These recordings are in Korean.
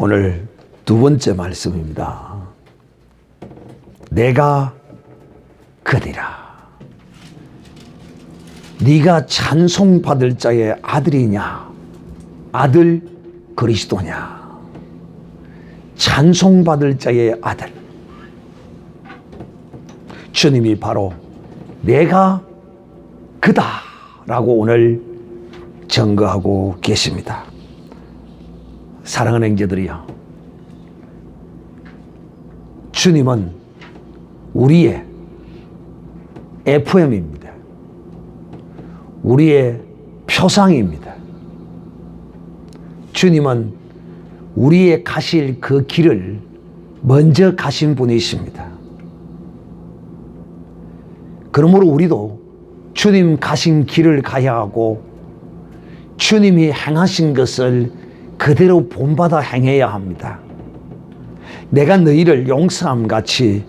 오늘 두 번째 말씀입니다. 내가 그니라. 네가 찬송받을 자의 아들이냐, 아들 그리스도냐. 찬송받을 자의 아들. 주님이 바로 내가 그다라고 오늘 증거하고 계십니다. 사랑하는 형제들이여, 주님은 우리의 FM입니다. 우리의 표상입니다. 주님은 우리의 가실 그 길을 먼저 가신 분이십니다. 그러므로 우리도 주님 가신 길을 가야 하고 주님이 행하신 것을 그대로 본받아 행해야 합니다. 내가 너희를 용서함 같이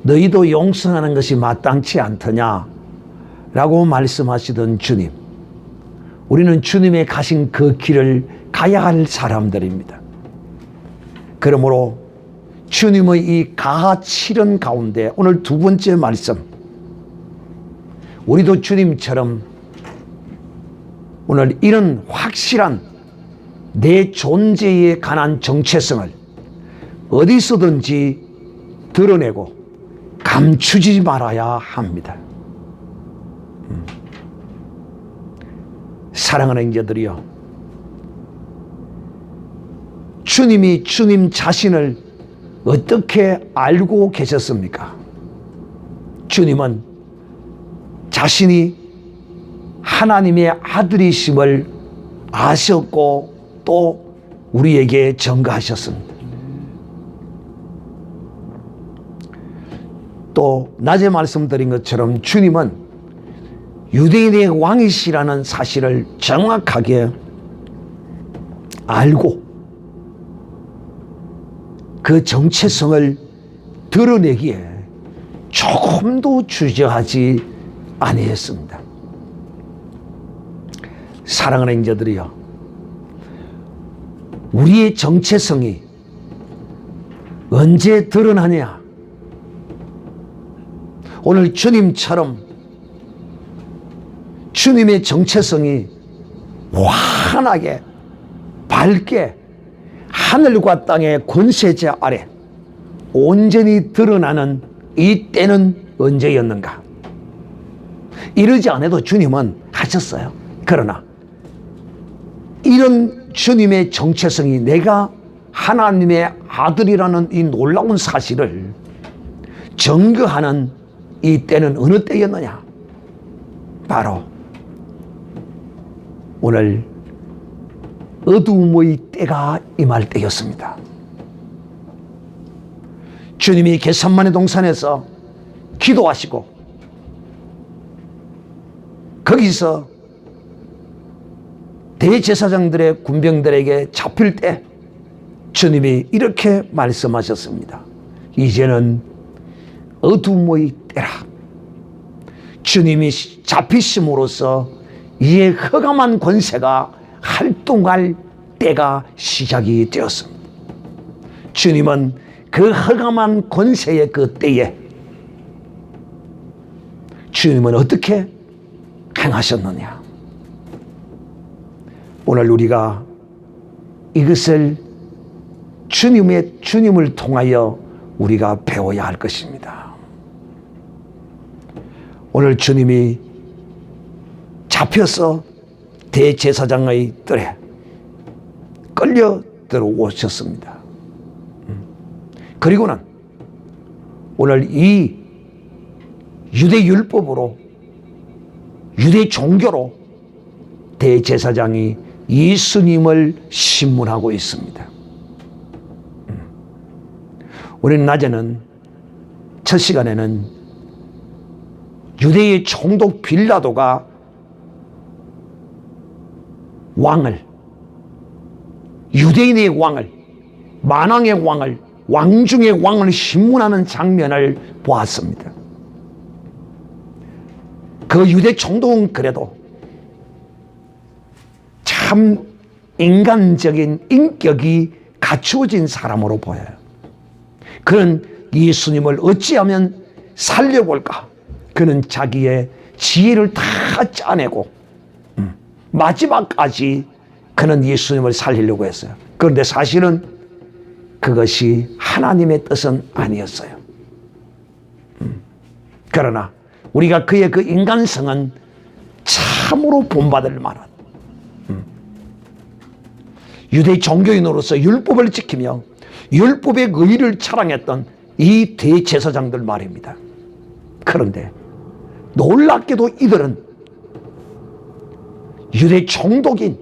너희도 용서하는 것이 마땅치 않더냐 라고 말씀하시던 주님, 우리는 주님의 가신 그 길을 가야 할 사람들입니다. 그러므로 주님의 이 가하칠언 가운데 오늘 두 번째 말씀, 우리도 주님처럼 오늘 이런 확실한 내 존재에 관한 정체성을 어디서든지 드러내고 감추지 말아야 합니다. 사랑하는 형제들이여, 주님이 주님 자신을 어떻게 알고 계셨습니까? 주님은 자신이 하나님의 아들이심을 아셨고 또 우리에게 증거하셨습니다. 또 낮에 말씀드린 것처럼 주님은 유대인의 왕이시라는 사실을 정확하게 알고 그 정체성을 드러내기에 조금도 주저하지 아니했습니다. 사랑하는 형제들이여, 우리의 정체성이 언제 드러나냐? 오늘 주님처럼 주님의 정체성이 환하게 밝게 하늘과 땅의 권세자 아래 온전히 드러나는 이 때는 언제였는가? 이러지 않아도 주님은 하셨어요. 그러나 이런 주님의 정체성이 내가 하나님의 아들이라는 이 놀라운 사실을 증거하는 이 때는 어느 때였느냐? 바로 오늘 어두움의 때가 임할 때였습니다. 주님이 겟세마네 동산에서 기도하시고 거기서 대제사장들의 군병들에게 잡힐 때 주님이 이렇게 말씀하셨습니다. 이제는 어둠의 때라. 주님이 잡히심으로써 이에 흑암한 권세가 활동할 때가 시작이 되었습니다. 주님은 그 흑암한 권세의 그 때에 주님은 어떻게 행하셨느냐? 오늘 우리가 이것을 주님을 통하여 우리가 배워야 할 것입니다. 오늘 주님이 잡혀서 대제사장의 뜰에 끌려 들어오셨습니다. 그리고는 오늘 이 유대율법으로 유대 종교로 대제사장이 예수님을 신문하고 있습니다. 우리는 낮에는 첫 시간에는 유대의 총독 빌라도가 왕을, 유대인의 왕을, 만왕의 왕을, 왕 중의 왕을 신문하는 장면을 보았습니다. 그 유대 총독은 그래도 참 인간적인 인격이 갖추어진 사람으로 보여요. 그는 예수님을 어찌하면 살려볼까? 그는 자기의 지혜를 다 짜내고 마지막까지 그는 예수님을 살리려고 했어요. 그런데 사실은 그것이 하나님의 뜻은 아니었어요. 그러나 우리가 그의 그 인간성은 참으로 본받을 만한 유대 종교인으로서 율법을 지키며 율법의 의의를 자랑했던 이 대제사장들 말입니다. 그런데 놀랍게도 이들은 유대 총독인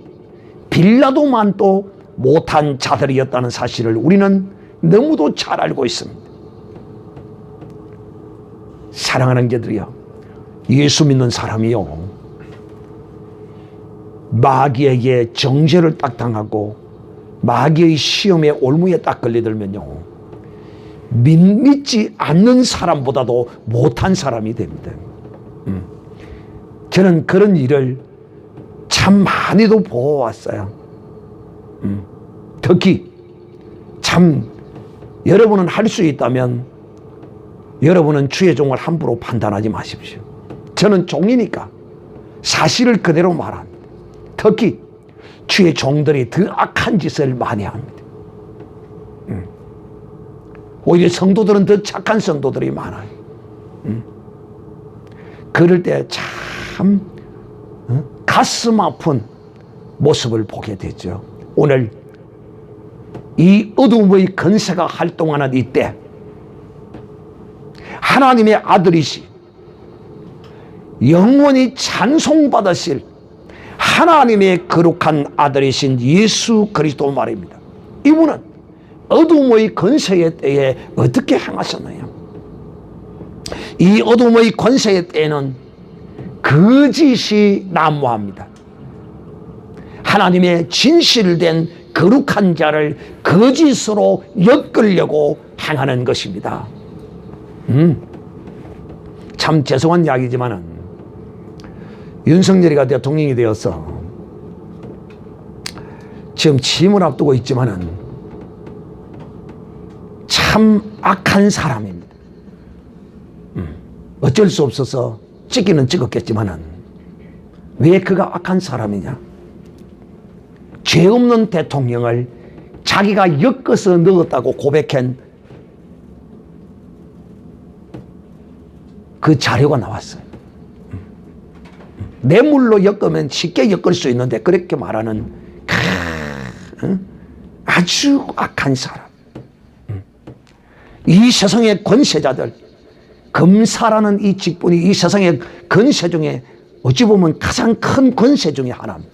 빌라도만도 못한 자들이었다는 사실을 우리는 너무도 잘 알고 있습니다. 사랑하는 자들이여, 예수 믿는 사람이요, 마귀에게 정죄를 딱 당하고 마귀의 시험에 올무에 딱 걸려들면요, 믿지 않는 사람보다도 못한 사람이 됩니다. 저는 그런 일을 참 많이도 보아왔어요. 특히 참 여러분은 할 수 있다면 여러분은 주의 종을 함부로 판단하지 마십시오. 저는 종이니까 사실을 그대로 말합니다. 특히 주의 종들이 더 악한 짓을 많이 합니다. 오히려 성도들은 더 착한 성도들이 많아요. 그럴 때 참 가슴 아픈 모습을 보게 되죠. 오늘 이 어둠의 권세가 활동하는 이때 하나님의 아들이시 영원히 찬송받으실 하나님의 거룩한 아들이신 예수 그리스도 말입니다. 이분은 어둠의 권세의 때에 어떻게 행하셨나요? 이 어둠의 권세의 때에는 거짓이 난무합니다. 하나님의 진실된 거룩한 자를 거짓으로 엮으려고 행하는 것입니다. 참 죄송한 이야기지만은 윤석열이가 대통령이 되어서 지금 취임을 앞두고 있지만은 참 악한 사람입니다. 어쩔 수 없어서 찍기는 찍었겠지만은 왜 그가 악한 사람이냐? 죄 없는 대통령을 자기가 엮어서 넣었다고 고백한 그 자료가 나왔어요. 뇌물로 엮으면 쉽게 엮을 수 있는데 그렇게 말하는 아주 악한 사람. 이 세상의 권세자들, 검사라는 이 직분이 이 세상의 권세 중에 어찌 보면 가장 큰 권세 중에 하나입니다.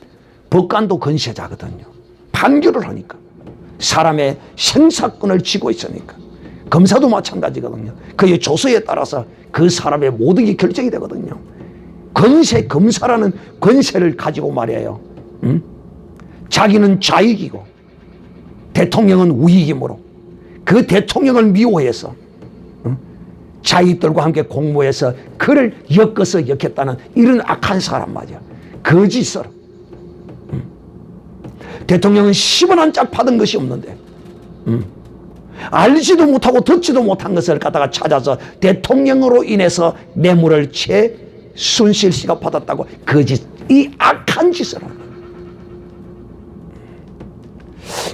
법관도 권세자거든요. 판결을 하니까. 사람의 생사권을 쥐고 있으니까. 검사도 마찬가지거든요. 그의 조서에 따라서 그 사람의 모든 게 결정이 되거든요. 권세, 검사라는 권세를 가지고 말이에요. 자기는 좌익이고 대통령은 우익이므로 그 대통령을 미워해서 자익들과 함께 공모해서 그를 엮어서 엮겠다는 이런 악한 사람 말이야. 거짓으로. 대통령은 10원 한 짝 받은 것이 없는데 알지도 못하고 듣지도 못한 것을 갖다가 찾아서 대통령으로 인해서 뇌물을 최순실 씨가 받았다고 거짓, 이 악한 짓을 합니다.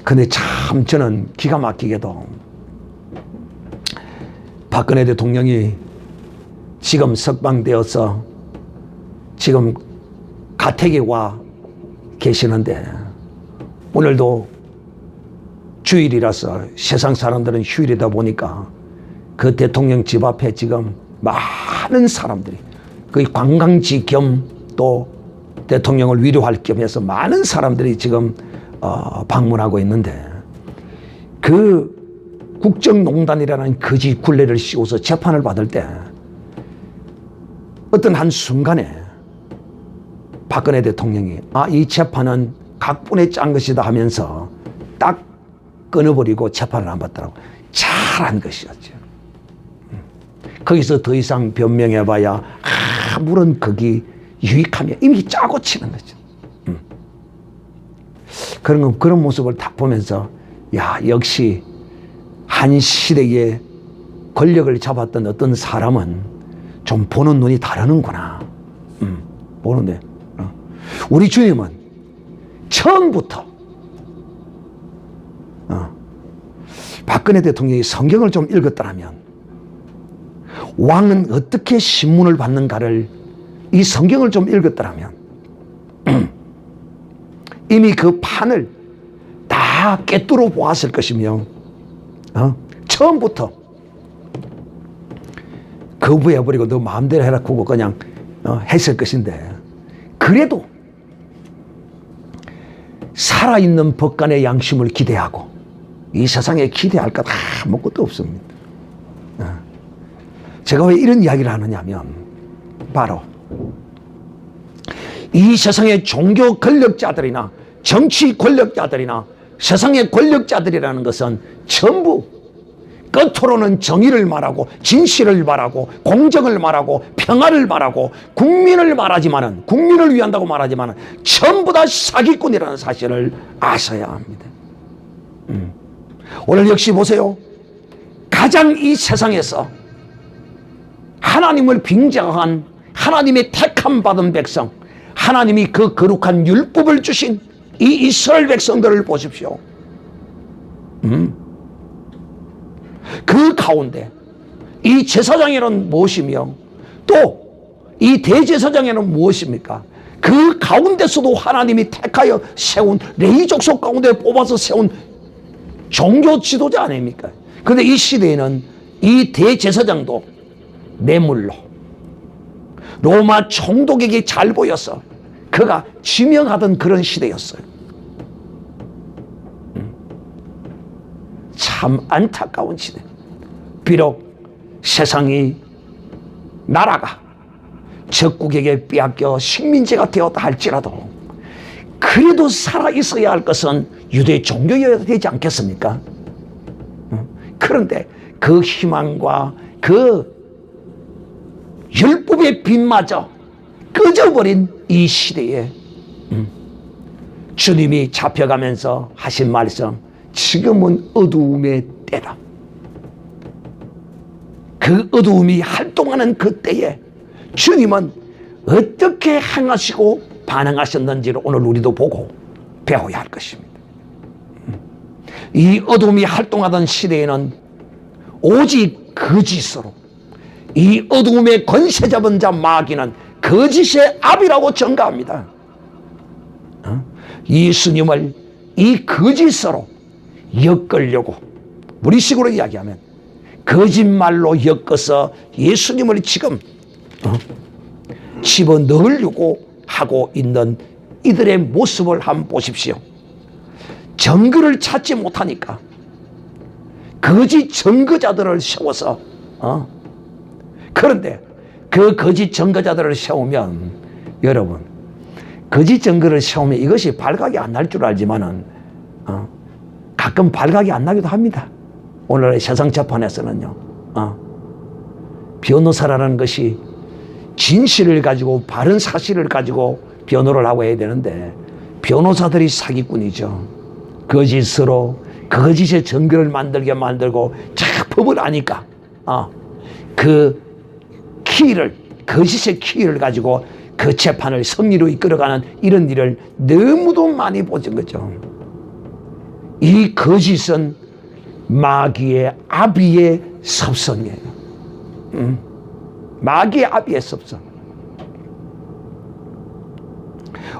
근데 참 저는 기가 막히게도 박근혜 대통령이 지금 석방되어서 지금 가택에 와 계시는데 오늘도 주일이라서 세상 사람들은 휴일이다 보니까 그 대통령 집 앞에 지금 많은 사람들이 거의 관광지 겸 또 대통령을 위로할 겸 해서 많은 사람들이 지금 방문하고 있는데 그 국정농단이라는 거짓 굴레를 씌워서 재판을 받을 때 어떤 한 순간에 박근혜 대통령이 이 재판은 각본에 짠 것이다 하면서 딱 끊어버리고 재판을 안 받더라고. 잘한 것이었죠. 거기서 더 이상 변명해봐야 아무런 극이 유익하며 이미 짜고 치는 거죠. 그런 모습을 딱 보면서 야, 역시 한 시대에 권력을 잡았던 어떤 사람은 좀 보는 눈이 다르는구나. 보는 눈. 우리 주님은 처음부터 박근혜 대통령이 성경을 좀 읽었더라면, 왕은 어떻게 신문을 받는가를 이 성경을 좀 읽었더라면 이미 그 판을 다 꿰뚫어 보았을 것이며, 처음부터 거부해버리고 너 마음대로 해라 그거 그냥 했을 것인데, 그래도 살아있는 법관의 양심을 기대하고 이 세상에 기대할 것 아무것도 없습니다. 제가 왜 이런 이야기를 하느냐면, 바로 이 세상의 종교 권력자들이나 정치 권력자들이나 세상의 권력자들이라는 것은 전부 끝으로는 정의를 말하고 진실을 말하고 공정을 말하고 평화를 말하고 국민을 말하지만은, 국민을 위한다고 말하지만은 전부 다 사기꾼이라는 사실을 아셔야 합니다. 오늘 역시 보세요. 가장 이 세상에서 하나님을 빙자한, 하나님의 택함 받은 백성, 하나님이 그 거룩한 율법을 주신 이 이스라엘 백성들을 보십시오. 그 가운데 이 제사장에는 무엇이며 또 이 대제사장에는 무엇입니까? 그 가운데서도 하나님이 택하여 세운, 레위 족속 가운데 뽑아서 세운 종교 지도자 아닙니까? 그런데 이 시대에는 이 대제사장도 뇌물로 로마 총독에게 잘 보여서 그가 지명하던 그런 시대였어요. 참 안타까운 시대. 비록 세상이, 나라가 적국에게 빼앗겨 식민지가 되었다 할지라도 그래도 살아있어야 할 것은 유대 종교여야 되지 않겠습니까? 그런데 그 희망과 그 율법의 빛마저 꺼져버린 이 시대에 주님이 잡혀가면서 하신 말씀, 지금은 어두움의 때다. 그 어두움이 활동하는 그 때에 주님은 어떻게 행하시고 반응하셨는지를 오늘 우리도 보고 배워야 할 것입니다. 이 어둠이 활동하던 시대에는 오직 거짓으로, 이 어둠의 권세 잡은 자 마귀는 거짓의 압이라고 전가합니다. 예수님을 이 거짓으로 엮으려고, 우리식으로 이야기하면 거짓말로 엮어서 예수님을 지금 집어넣으려고 하고 있는 이들의 모습을 한번 보십시오. 증거를 찾지 못하니까 거짓 증거자들을 세워서 그런데 그 거짓 증거자들을 세우면, 여러분, 거짓 증거를 세우면 이것이 발각이 안 날 줄 알지만은 가끔 발각이 안 나기도 합니다. 오늘의 세상 재판에서는요. 변호사라는 것이 진실을 가지고 바른 사실을 가지고 변호를 하고 해야 되는데 변호사들이 사기꾼이죠. 거짓으로 거짓의 증거를 만들게 만들고 자 법을 아니까 그 키를, 거짓의 키를 가지고 그 재판을 승리로 이끌어가는 이런 일을 너무도 많이 보신 거죠. 이 거짓은 마귀의 아비의 섭성이에요. 마귀의 아비의 섭성.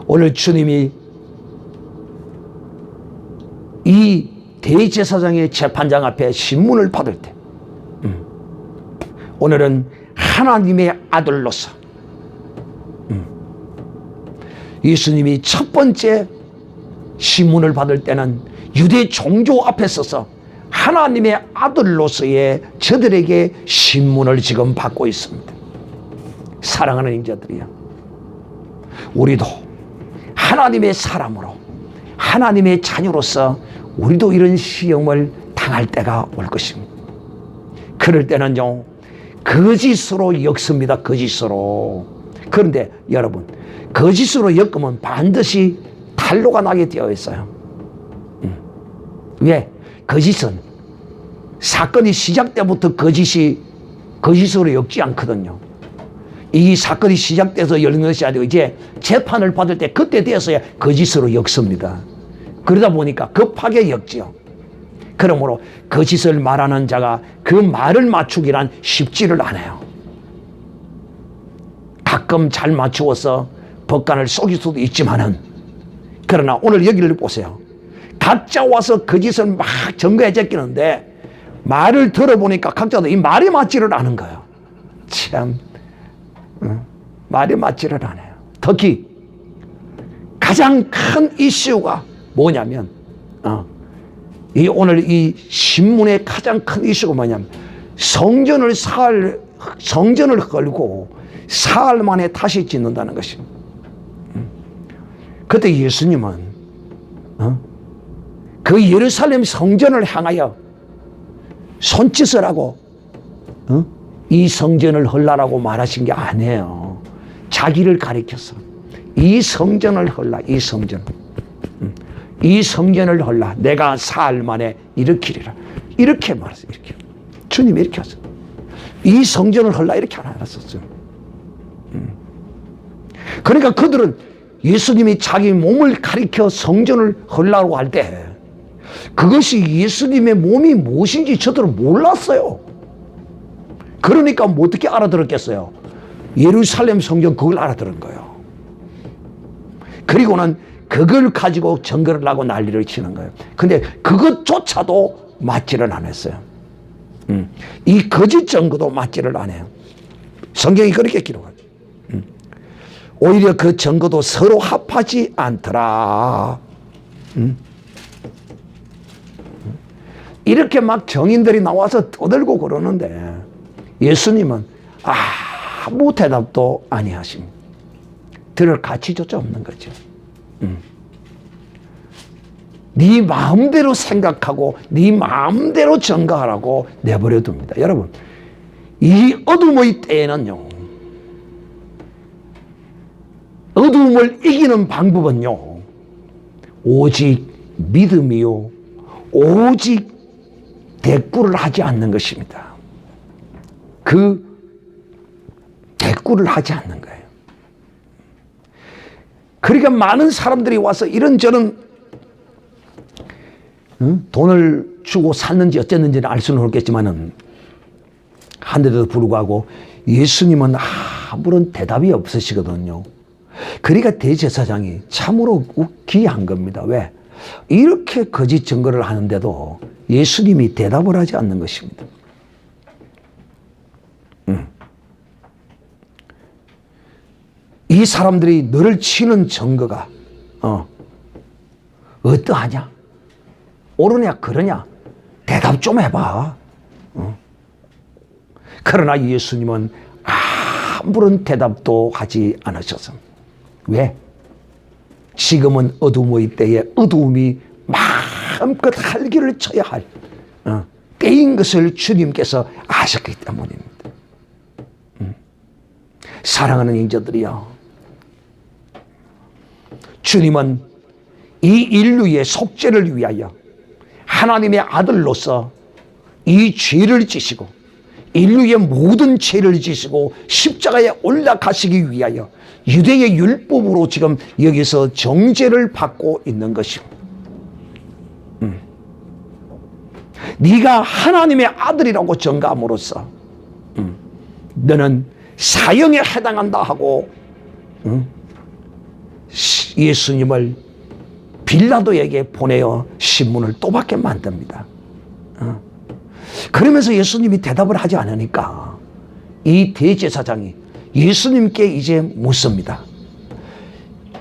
오늘 주님이 이 대제사장의 재판장 앞에 신문을 받을 때, 오늘은 하나님의 아들로서 예수님이 첫 번째 신문을 받을 때는 유대 종교 앞에 서서 하나님의 아들로서의 저들에게 신문을 지금 받고 있습니다. 사랑하는 임자들이요, 우리도 하나님의 사람으로, 하나님의 자녀로서 우리도 이런 시험을 당할 때가 올 것입니다. 그럴 때는요, 거짓으로 엮습니다. 거짓으로. 그런데 여러분, 거짓으로 엮으면 반드시 탄로가 나게 되어 있어요. 왜? 거짓은 사건이 시작 때부터 거짓으로 엮지 않거든요. 이 사건이 시작돼서 열린 것이 아니고 이제 재판을 받을 때 그때 되어서야 거짓으로 엮습니다. 그러다 보니까 급하게 엮지요. 그러므로 거짓을 말하는 자가 그 말을 맞추기란 쉽지를 않아요. 가끔 잘 맞추어서 법관을 속일 수도 있지만은, 그러나 오늘 여기를 보세요. 각자 와서 거짓을 막 증거해 제끼는데 말을 들어보니까 각자도 이 말이 맞지를 않은 거예요. 참, 말이 맞지를 않아요. 특히 가장 큰 이슈가 뭐냐면, 오늘 이 신문의 가장 큰 이슈가 뭐냐면, 성전을 걸고 사흘 만에 다시 짓는다는 것입니다. 그때 예수님은 그 예루살렘 성전을 향하여 손짓을 하고 이 성전을 헐라라고 말하신 게 아니에요. 자기를 가리켜서 이 성전을 헐라, 이 성전을 헐라, 내가 사흘 만에 일으키리라, 이렇게 말했어요. 이렇게 주님이 이렇게 하셨어요. 이 성전을 헐라, 이렇게 안 하셨어요. 그러니까 그들은 예수님이 자기 몸을 가리켜 성전을 헐라고 할 때 그것이 예수님의 몸이 무엇인지 저들은 몰랐어요. 그러니까 뭐 어떻게 알아들었겠어요? 예루살렘 성전 그걸 알아들은 거예요. 그리고는 그걸 가지고 증거를 하고 난리를 치는 거예요. 근데 그것조차도 맞지를 않았어요. 이 거짓 증거도 맞지를 않아요. 성경이 그렇게 기록하죠. 오히려 그 증거도 서로 합하지 않더라. 이렇게 막 정인들이 나와서 떠들고 그러는데 예수님은 아무 대답도 아니하십니다. 들을 가치조차 없는 거죠. 네 마음대로 생각하고 네 마음대로 증거하라고 내버려 둡니다. 여러분, 이 어둠의 때에는요, 어둠을 이기는 방법은요, 오직 믿음이요, 오직 대꾸를 하지 않는 것입니다. 그 대꾸를 하지 않는 거예요. 그러니까 많은 사람들이 와서 이런저런 돈을 주고 샀는지 어쨌는지는 알 수는 없겠지만은, 한데도 불구하고 예수님은 아무런 대답이 없으시거든요. 그러니까 대제사장이 참으로 기이한 겁니다. 왜? 이렇게 거짓 증거를 하는데도 예수님이 대답을 하지 않는 것입니다. 이 사람들이 너를 치는 증거가 어떠하냐? 옳으냐 그러냐? 대답 좀 해봐. 그러나 예수님은 아무런 대답도 하지 않으셨습니다. 왜? 지금은 어둠의 때에 어두움이 마음껏 활기를 쳐야 할 때인 것을 주님께서 아셨기 때문입니다. 사랑하는 인자들이여, 주님은 이 인류의 속죄를 위하여 하나님의 아들로서 이 죄를 지시고 인류의 모든 죄를 지시고 십자가에 올라가시기 위하여 유대의 율법으로 지금 여기서 정죄를 받고 있는 것입니다. 네가 하나님의 아들이라고 증거함으로써 너는 사형에 해당한다 하고 예수님을 빌라도에게 보내어 신문을 또 받게 만듭니다. 그러면서 예수님이 대답을 하지 않으니까 이 대제사장이 예수님께 이제 묻습니다.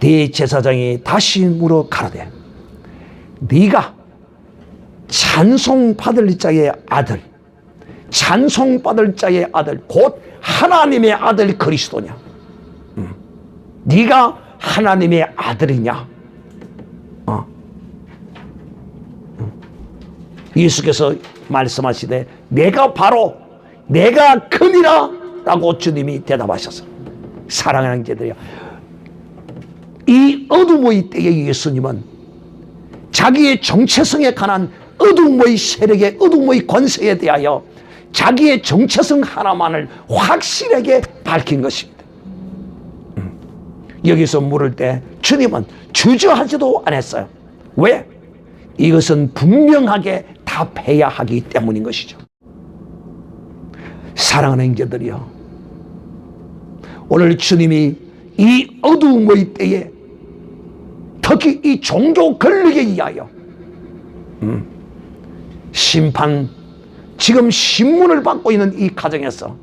대제사장이 다시 물어 가로되, 네가 찬송받을 자의 아들, 찬송받을 자의 아들, 곧 하나님의 아들 그리스도냐? 네가 하나님의 아들이냐? 예수께서 말씀하시되 내가 바로 내가 그니라 라고 주님이 대답하셨어. 사랑하는 형제들이여, 이 어둠의 때에 예수님은 자기의 정체성에 관한 어둠의 세력의 어둠의 권세에 대하여 자기의 정체성 하나만을 확실하게 밝힌 것입니다. 여기서 물을 때 주님은 주저하지도 않았어요. 왜? 이것은 분명하게 답해야 하기 때문인 것이죠. 사랑하는 형제들이여, 오늘 주님이 이 어두움의 때에 특히 이 종교 권력에 의하여 심판, 지금 신문을 받고 있는 이 가정에서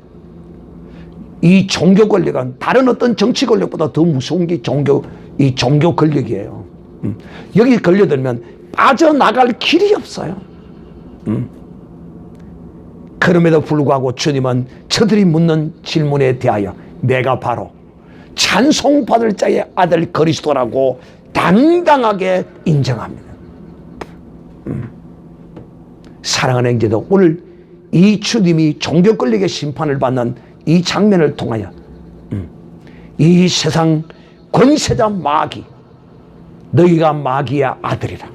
이 종교 권력은 다른 어떤 정치 권력보다 더 무서운 게 이 종교 권력이에요. 여기 걸려들면 빠져나갈 길이 없어요. 그럼에도 불구하고 주님은 저들이 묻는 질문에 대하여 내가 바로 찬송받을 자의 아들 그리스도라고 당당하게 인정합니다. 사랑하는 형제들, 오늘 이 주님이 종교 권력의 심판을 받는 이 장면을 통하여 이 세상 권세자 마귀, 너희가 마귀의 아들이라,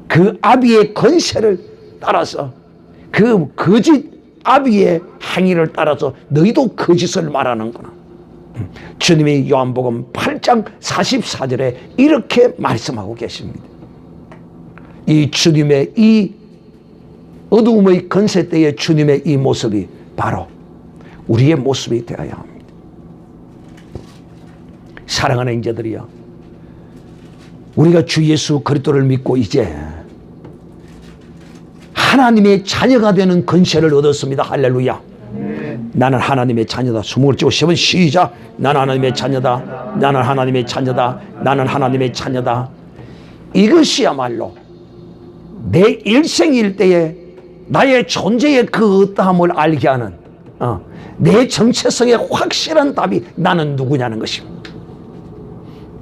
그 아비의 권세를 따라서, 그 거짓 아비의 행위를 따라서 너희도 거짓을 말하는구나. 주님이 요한복음 8장 44절에 이렇게 말씀하고 계십니다. 이 주님의 이 어두움의 권세 때의 주님의 이 모습이 바로 우리의 모습이 되어야 합니다. 사랑하는 형제들이여, 우리가 주 예수 그리스도를 믿고 이제 하나님의 자녀가 되는 권세를 얻었습니다. 할렐루야. 나는 하나님의 자녀다. 수목을 찍고 시면 시작. 나는 하나님의 자녀다. 나는 하나님의 자녀다. 나는 하나님의 자녀다. 이것이야말로 내 일생일 때에 나의 존재의 그 어떠함을 알게 하는 내 정체성의 확실한 답이 나는 누구냐는 것입니다.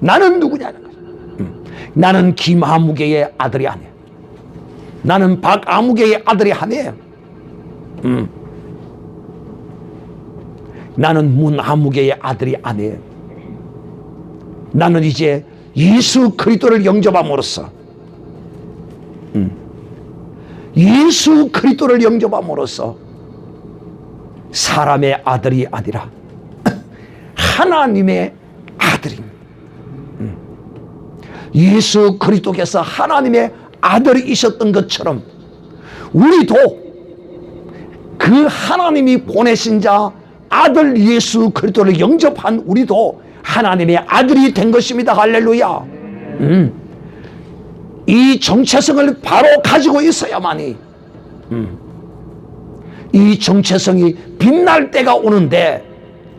나는 누구냐는 것입니다. 나는 김아무개의 아들이 아니에요. 나는 박아무개의 아들이 아니에요. 나는 문아무개의 아들이 아니에요. 나는 이제 예수 그리스도를 영접함으로써 예수 그리스도를 영접함으로써 사람의 아들이 아니라 하나님의 아들입니다. 예수 그리스도께서 하나님의 아들이셨던 것처럼 우리도 그 하나님이 보내신 자 아들 예수 그리스도를 영접한 우리도 하나님의 아들이 된 것입니다. 할렐루야. 이 정체성을 바로 가지고 있어야만이 이 정체성이 빛날 때가 오는데,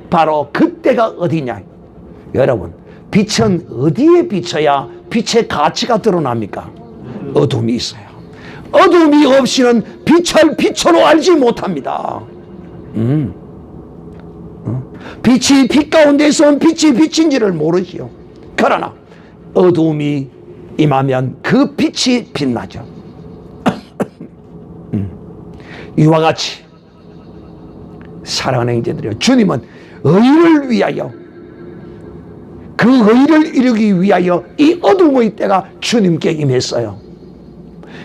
바로 그때가 어디냐. 여러분, 빛은 어디에 비춰야 빛의 가치가 드러납니까? 어둠이 있어요. 어둠이 없이는 빛을 빛으로 알지 못합니다. 빛이 빛 가운데서 온 빛이 빛인지를 모르지요. 그러나 어둠이 임하면 그 빛이 빛나죠. 이와 같이 사랑하는 형제들이여, 주님은 의를 위하여, 그 의를 이루기 위하여 이 어둠의 때가 주님께 임했어요.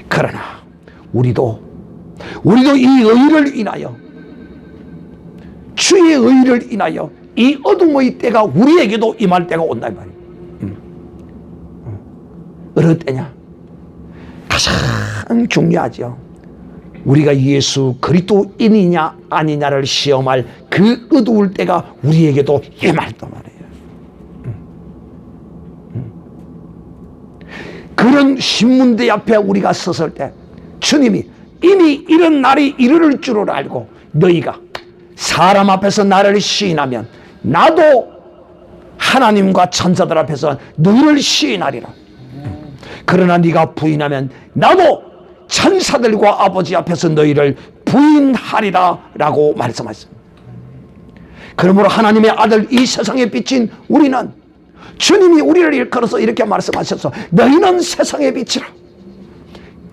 그러나 우리도 이 의를 인하여, 주의 의를 인하여 이 어둠의 때가 우리에게도 임할 때가 온다 이 말이에요. 어느 때냐? 가장 중요하죠. 우리가 예수 그리스도인이냐 아니냐를 시험할 그 어두울 때가 우리에게도 임할단 말이에요. 그런 신문대 앞에 우리가 섰을 때 주님이 이미 이런 날이 이르를 줄을 알고, 너희가 사람 앞에서 나를 시인하면 나도 하나님과 천사들 앞에서 너희를 시인하리라. 그러나 네가 부인하면 나도 천사들과 아버지 앞에서 너희를 부인하리라 라고 말씀하셨습니다. 그러므로 하나님의 아들 이 세상에 비친 우리는, 주님이 우리를 일컬어서 이렇게 말씀하셔서 너희는 세상의 빛이라,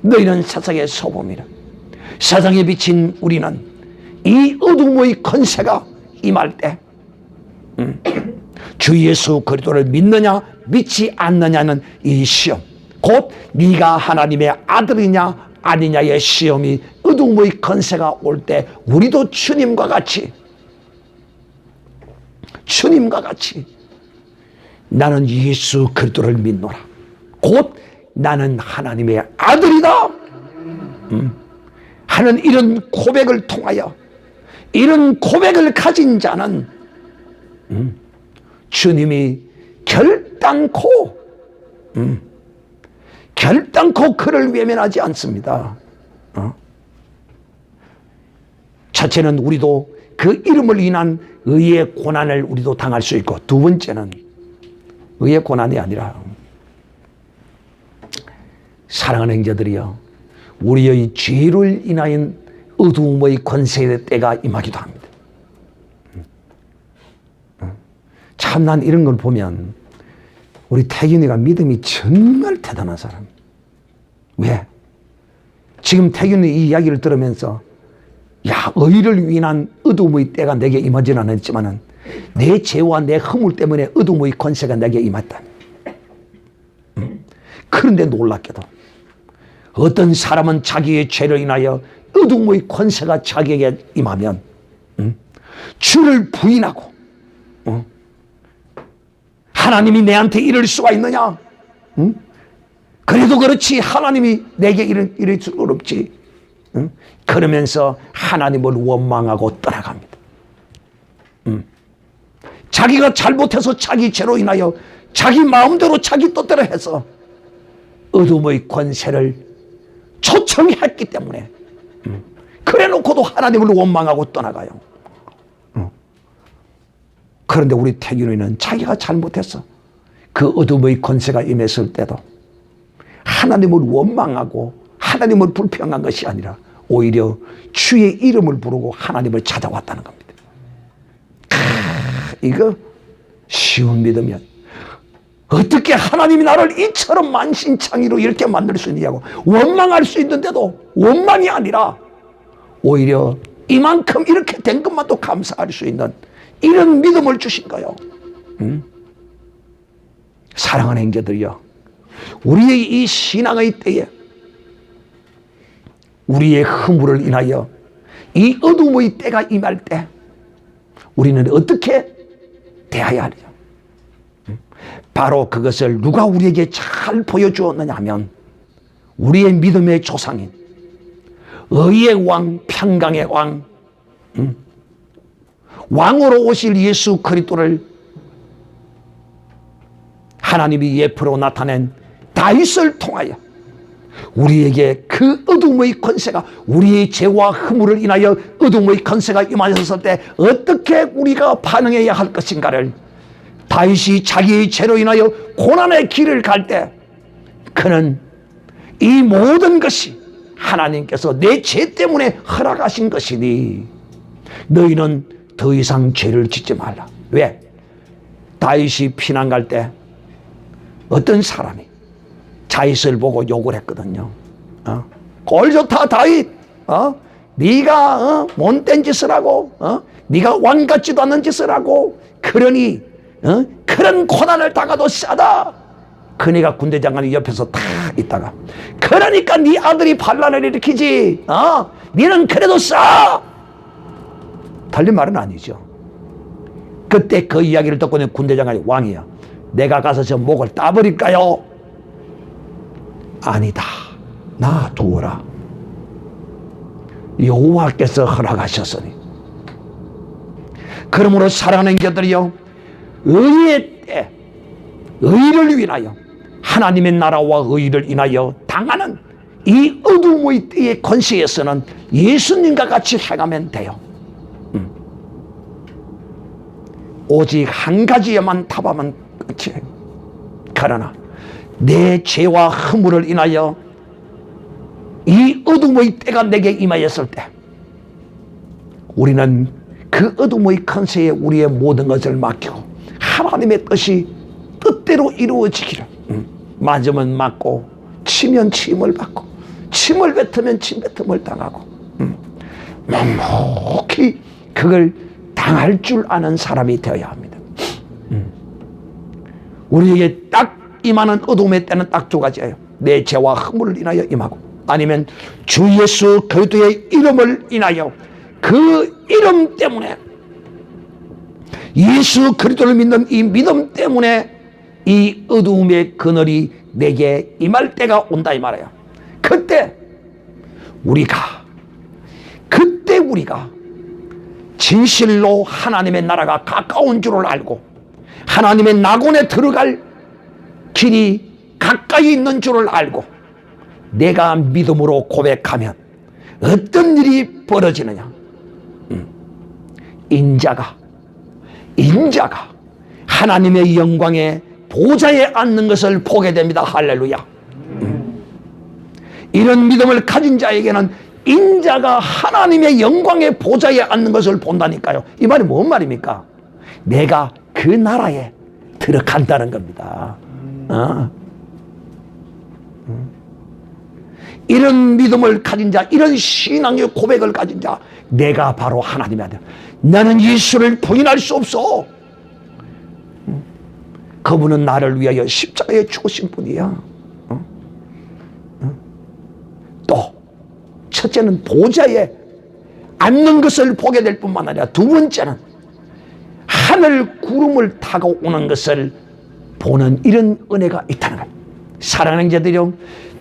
너희는 세상의 소금이라. 세상에 비친 우리는 이 어둠의 권세가 임할 때 주 예수 그리스도를 믿느냐 믿지 않느냐는 이 시험, 곧 네가 하나님의 아들이냐 아니냐의 시험이 어둠의 권세가 올 때 우리도 주님과 같이 나는 예수 그리스도를 믿노라, 곧 나는 하나님의 아들이다 하는 이런 고백을 통하여, 이런 고백을 가진 자는 주님이 결단코 그를 외면하지 않습니다. 첫째는 우리도 그 이름을 인한 의의 고난을 우리도 당할 수 있고, 두 번째는 의의 고난이 아니라, 사랑하는 형제들이여, 우리의 죄를 인하여 어두움의 권세의 때가 임하기도 합니다. 참 난 이런 걸 보면 우리 태균이가 믿음이 정말 대단한 사람. 왜? 지금 태균이 이 이야기를 들으면서 의를 위한 어둠의 때가 내게 임하지는 않았지만 내 죄와 내 허물 때문에 어둠의 권세가 내게 임했다. 그런데 놀랍게도 어떤 사람은 자기의 죄를 인하여 어둠의 권세가 자기에게 임하면 주를 부인하고 하나님이 내한테 이럴 수가 있느냐? 그래도 그렇지 하나님이 내게 이럴 수 없지. 그러면서 하나님을 원망하고 떠나갑니다. 자기가 잘못해서 자기 죄로 인하여 자기 마음대로 자기 뜻대로 해서 어둠의 권세를 초청했기 때문에 그래놓고도 하나님을 원망하고 떠나가요. 그런데 우리 태균이는 자기가 잘못했어. 그 어둠의 권세가 임했을 때도 하나님을 원망하고 하나님을 불평한 것이 아니라 오히려 주의 이름을 부르고 하나님을 찾아왔다는 겁니다. 이거 쉬운 믿음이야. 어떻게 하나님이 나를 이처럼 만신창이로 이렇게 만들 수 있느냐고 원망할 수 있는데도 원망이 아니라 오히려 이만큼 이렇게 된 것만도 감사할 수 있는 이런 믿음을 주신 거예요. 사랑하는 형제들이여, 우리의 이 신앙의 때에 우리의 허물을 인하여 이 어둠의 때가 임할 때 우리는 어떻게 대해야 하느냐? 바로 그것을 누가 우리에게 잘 보여주었느냐 하면 우리의 믿음의 조상인 의의 왕, 평강의 왕, 왕으로 오실 예수 그리스도를 하나님이 예표로 나타낸 다윗을 통하여 우리에게 그 어둠의 권세가, 우리의 죄와 허물을 인하여 어둠의 권세가 임하였을 때 어떻게 우리가 반응해야 할 것인가를, 다윗이 자기의 죄로 인하여 고난의 길을 갈 때 그는 이 모든 것이 하나님께서 내 죄 때문에 허락하신 것이니 너희는 더 이상 죄를 짓지 말라. 왜? 다윗이 피난 갈 때 어떤 사람이 다윗을 보고 욕을 했거든요. 꼴 좋다 다윗, 네가 못된 짓을 하고 네가 왕 같지도 않은 짓을 하고 그러니 그런 고난을 당하도 싸다. 그네가 군대 장관이 옆에서 탁 있다가 그러니까 네 아들이 반란을 일으키지, 네는 그래도 싸. 틀린 말은 아니죠. 그때 그 이야기를 듣고는 군대 장관이, 왕이야, 내가 가서 저 목을 따버릴까요? 아니다, 놔두어라. 여호와께서 허락하셨으니. 그러므로 사랑하는 자들이여, 의의 때, 의를 위하여, 하나님의 나라와 의를 인하여 당하는 이 어둠의 때의 권세에서는 예수님과 같이 행하면 돼요. 오직 한 가지에만 답하면 끝이에요. 그러나 내 죄와 허물을 인하여 이 어둠의 때가 내게 임하였을 때 우리는 그 어둠의 권세에 우리의 모든 것을 맡기고 하나님의 뜻대로 이루어지기를, 맞으면 맞고 치면 침을 받고 침을 뱉으면 침뱉음을 당하고 묵묵히 그걸 당할 줄 아는 사람이 되어야 합니다. 우리에게 딱 임하는 어둠의 때는 딱 두 가지예요. 내 죄와 허물을 인하여 임하고 아니면 주 예수 그리스도의 이름을 인하여 그 이름 때문에, 예수 그리스도를 믿는 이 믿음 때문에 이 어두움의 그늘이 내게 임할 때가 온다 이 말이에요. 그때 우리가 진실로 하나님의 나라가 가까운 줄을 알고 하나님의 낙원에 들어갈 길이 가까이 있는 줄을 알고 내가 믿음으로 고백하면 어떤 일이 벌어지느냐? 인자가 하나님의 영광의 보좌에 앉는 것을 보게 됩니다. 할렐루야. 이런 믿음을 가진 자에게는 인자가 하나님의 영광의 보좌에 앉는 것을 본다니까요. 이 말이 뭔 말입니까? 내가 그 나라에 들어간다는 겁니다. 이런 믿음을 가진 자, 이런 신앙의 고백을 가진 자, 내가 바로 하나님의 아들, 나는 예수를 부인할 수 없어. 그분은 나를 위하여 십자가에 죽으신 분이야. 또 첫째는 보좌에 앉는 것을 보게 될 뿐만 아니라 두 번째는 하늘 구름을 타고 오는 것을 보는 이런 은혜가 있다는 거예요. 사랑하는 자들이요,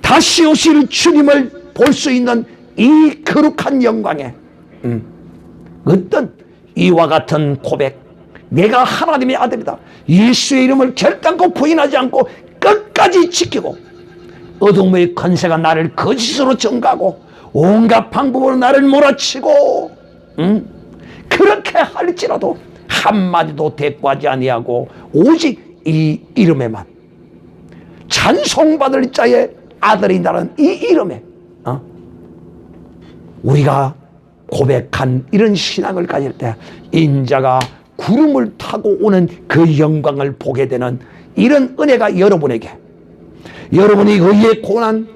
다시 오실 주님을 볼 수 있는 이 거룩한 영광에 어떤 이와 같은 고백, 내가 하나님의 아들이다, 예수의 이름을 결단코 부인하지 않고 끝까지 지키고 어둠의 권세가 나를 거짓으로 증가하고 온갖 방법으로 나를 몰아치고 그렇게 할지라도 한마디도 대꾸하지 아니하고 오직 이 이름에만, 찬송받을 자의 아들이라는 이 이름에 우리가 고백한 이런 신앙을 가질 때 인자가 구름을 타고 오는 그 영광을 보게 되는 이런 은혜가 여러분에게, 여러분이 의의 고난,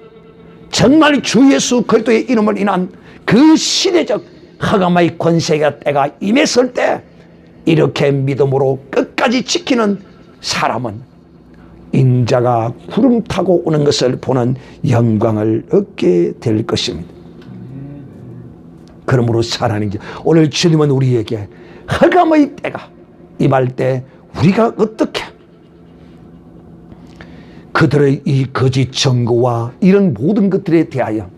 정말 주 예수 그리스도의 이름을 인한 그 시대적 허감의 권세가 때가 임했을 때 이렇게 믿음으로 끝까지 지키는 사람은 인자가 구름 타고 오는 것을 보는 영광을 얻게 될 것입니다. 그러므로 사랑하는 자, 오늘 주님은 우리에게 허감의 때가 임할 때 우리가 어떻게 그들의 이 거짓 증거와 이런 모든 것들에 대하여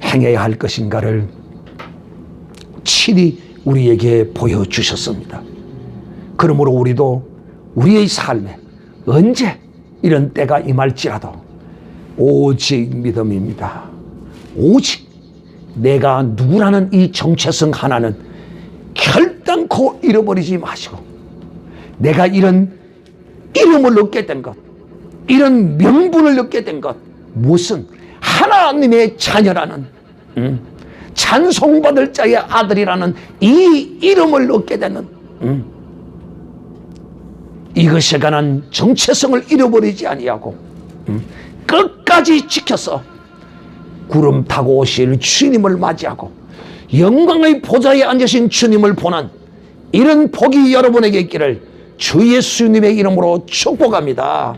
행해야 할 것인가를 친히 우리에게 보여주셨습니다. 그러므로 우리도 우리의 삶에 언제 이런 때가 임할지라도 오직 믿음입니다. 오직 내가 누구라는 이 정체성 하나는 결단코 잃어버리지 마시고, 내가 이런 이름을 얻게 된 것, 이런 명분을 얻게 된 것, 무슨 하나님의 자녀라는, 찬송받을 자의 아들이라는 이 이름을 얻게 되는 이것에 관한 정체성을 잃어버리지 아니하고 끝까지 지켜서 구름 타고 오실 주님을 맞이하고 영광의 보좌에 앉으신 주님을 보는 이런 복이 여러분에게 있기를 주 예수님의 이름으로 축복합니다.